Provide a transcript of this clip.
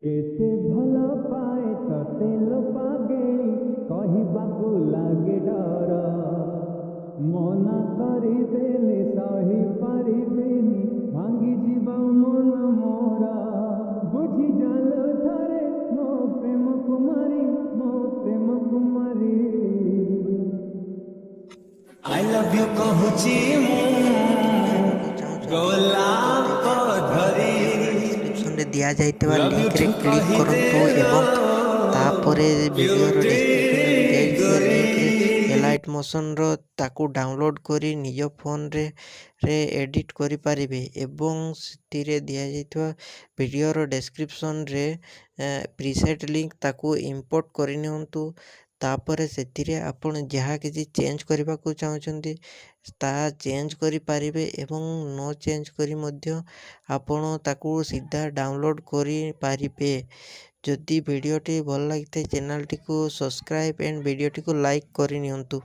କେତେ ଭଲ ପାଏ ତତେ ଲୋ ପାଗେଳି, କହିବାକୁ ଲାଗେ ଡର। ମନା କରିଦେଲେ ସହି ପାରିବେନି, ଭାଙ୍ଗିଯିବ ମନ ମୋର। ବୁଝି ଜାଲ ଥରେ ମୋ ପ୍ରେମ କୁମାରୀ, ମୋ ପ୍ରେମ କୁମାରୀ। ଆଇ ଲଭ୍ ୟୁ କହୁଛି ମୁଁ ଗୋଲାପ ଧରି। ଡେସ୍କ୍ରିପ୍ସନରେ ଦିଆଯାଇଥିବା ଲିଙ୍କରେ କ୍ଲିକ୍ କରନ୍ତୁ ଏବଂ ତାପରେ ଭିଡ଼ିଓର ଡେସ୍କ୍ରିପ୍ସନରେ ଦିଆଯାଇଥିବା ଲିଙ୍କରେ ଏଲାଇଟ୍ ମୋସନ୍ର ତାକୁ ଡାଉନଲୋଡ଼୍ କରି ନିଜ ଫୋନରେ ଏଡ଼ିଟ୍ କରିପାରିବେ ଏବଂ ସେଥିରେ ଦିଆଯାଇଥିବା ଭିଡ଼ିଓର ଡେସ୍କ୍ରିପ୍ସନରେ ପ୍ରିସେଟ୍ ଲିଙ୍କ ତାକୁ ଇମ୍ପୋର୍ଟ କରିନିଅନ୍ତୁ। ତାପରେ ସେଥିରେ ଆପଣ ଯାହା କିଛି ଚେଞ୍ଜ କରିବାକୁ ଚାହୁଁଛନ୍ତି ତାହା ଚେଞ୍ଜ କରିପାରିବେ ଏବଂ ନ ଚେଞ୍ଜ କରି ମଧ୍ୟ ଆପଣ ତାକୁ ସିଧା ଡାଉନଲୋଡ଼୍ କରିପାରିବେ। ଯଦି ଭିଡ଼ିଓଟି ଭଲ ଲାଗିଥାଏ ଚ୍ୟାନେଲଟିକୁ ସବସ୍କ୍ରାଇବ୍ ଆଣ୍ଡ ଭିଡ଼ିଓଟିକୁ ଲାଇକ୍ କରିନିଅନ୍ତୁ।